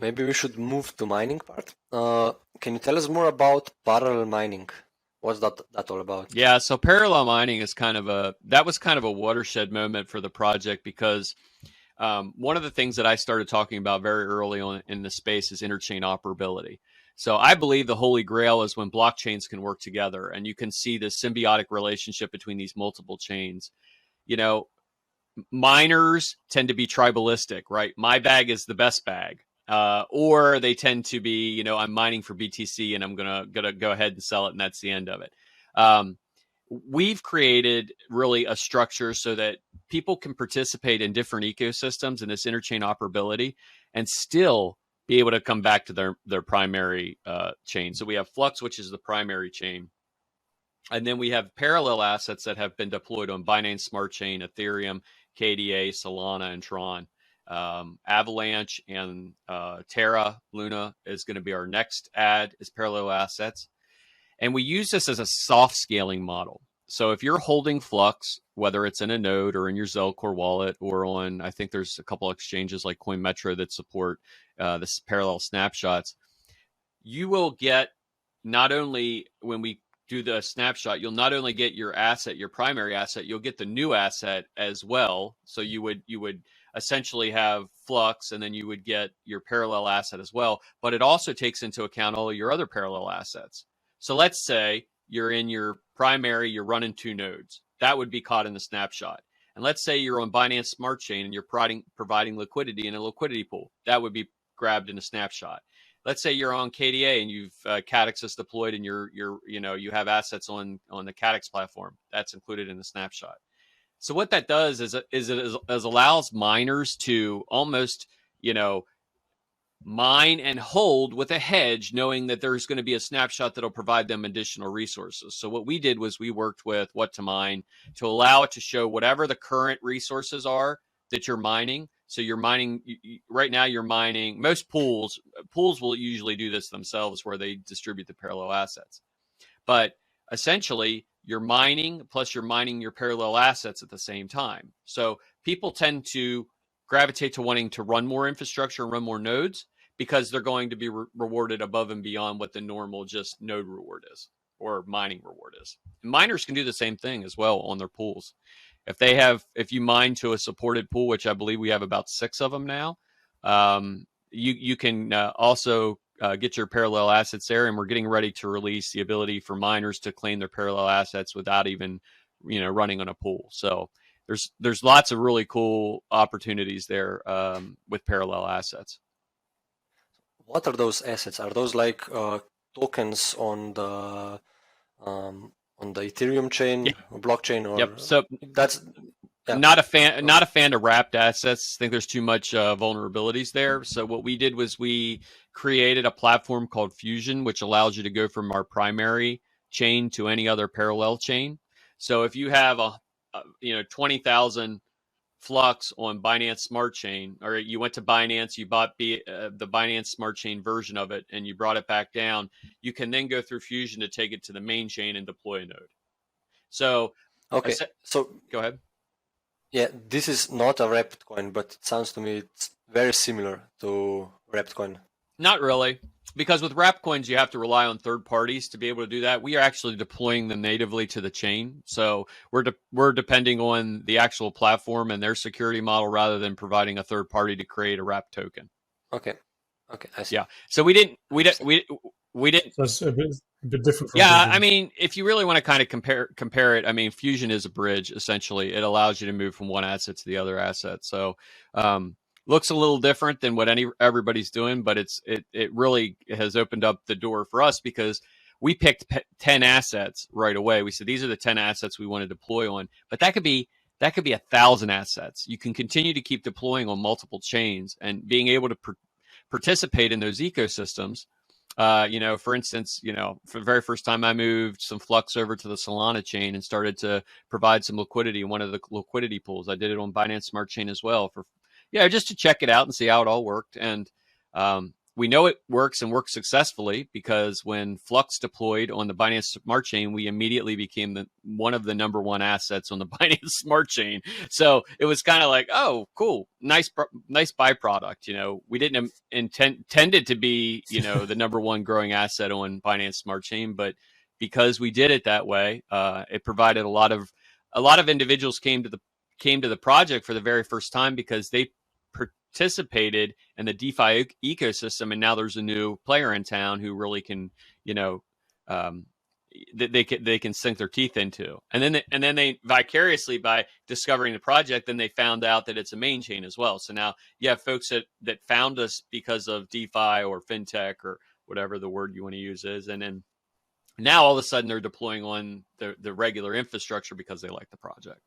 Maybe we should move to mining part. Can you tell us more about parallel mining? What's that all about? Yeah, so parallel mining is that was kind of a watershed moment for the project because one of the things that I started talking about very early on in the space is interchain operability. So I believe the holy grail is when blockchains can work together and you can see the symbiotic relationship between these multiple chains. You know, miners tend to be tribalistic, right? My bag is the best bag. Or they tend to be, you know, I'm mining for BTC and I'm gonna go ahead and sell it, and that's the end of it. We've created really a structure so that people can participate in different ecosystems and this interchain operability and still be able to come back to their primary chain. So we have Flux, which is the primary chain. And then we have parallel assets that have been deployed on Binance Smart Chain, Ethereum, KDA, Solana, and Tron. Avalanche and Terra Luna is going to be our next add as parallel assets. And we use this as a soft scaling model. So if you're holding Flux, whether it's in a node or in your Zelcore wallet or on, I think there's a couple of exchanges like CoinMetro that support this parallel snapshots, you will get not only when we do the snapshot, you'll not only get your asset, your primary asset, you'll get the new asset as well. So you would essentially have Flux, and then you would get your parallel asset as well. But it also takes into account all of your other parallel assets. So let's say you're in your primary, you're running 2 nodes. That would be caught in the snapshot. And let's say you're on Binance Smart Chain and you're providing liquidity in a liquidity pool. That would be grabbed in a snapshot. Let's say you're on KDA and you've Cadex is deployed and you have assets on the Cadex platform. That's included in the snapshot. So what that does is it allows miners to almost, mine and hold with a hedge, knowing that there's going to be a snapshot that'll provide them additional resources. So what we did was we worked with What to Mine to allow it to show whatever the current resources are that you're mining. So you're mining right now. You're mining most pools. Pools will usually do this themselves, where they distribute the parallel assets. But essentially, you're mining plus you're mining your parallel assets at the same time. So people tend to gravitate to wanting to run more infrastructure and run more nodes because they're going to be rewarded above and beyond what the normal just node reward is or mining reward is. And miners can do the same thing as well on their pools. If you mine to a supported pool, which I believe we have about 6 of them now, you can also get your parallel assets there, and we're getting ready to release the ability for miners to claim their parallel assets without even, running on a pool. So there's lots of really cool opportunities there with parallel assets. What are those assets? Are those like tokens on the Ethereum chain or blockchain? Or yep. So that's not a fan of wrapped assets. I think there's too much vulnerabilities there. So what we did was we created a platform called Fusion, which allows you to go from our primary chain to any other parallel chain. So if you have 20,000 Flux on Binance Smart Chain, or you went to Binance, you bought the Binance Smart Chain version of it, and you brought it back down, you can then go through Fusion to take it to the main chain and deploy a node. So okay, so go ahead. Yeah, this is not a wrapped coin, but it sounds to me it's very similar to wrapped coin. Not really, because with wrapped coins, you have to rely on third parties to be able to do that. We are actually deploying them natively to the chain. So we're depending on the actual platform and their security model rather than providing a third party to create a wrapped token. Okay, I see. Yeah. So we didn't. So it's a bit different. Yeah, I mean, if you really want to kind of compare it, I mean, Fusion is a bridge. Essentially, it allows you to move from one asset to the other asset. So looks a little different than what everybody's doing, but it really has opened up the door for us because we picked 10 assets right away. We said these are the 10 assets we want to deploy on, but that could be 1,000 assets. You can continue to keep deploying on multiple chains and being able to participate in those ecosystems. For instance, for the very first time I moved some Flux over to the Solana chain and started to provide some liquidity in one of the liquidity pools. I did it on Binance Smart Chain as well just to check it out and see how it all worked. And we know it works and works successfully because when Flux deployed on the Binance Smart Chain, we immediately became one of the number one assets on the Binance Smart Chain. So it was kind of like, oh, cool, nice byproduct. You know, we didn't intend it to be, you know, the number one growing asset on Binance Smart Chain, but because we did it that way, it provided a lot of individuals came to the project for the very first time because they participated in the DeFi ecosystem, and now there's a new player in town who really can, you know, they can sink their teeth into, and then they vicariously, by discovering the project, then they found out that it's a main chain as well. So now you have folks that found us because of DeFi or fintech or whatever the word you want to use is, and then now all of a sudden they're deploying on the regular infrastructure because they like the project.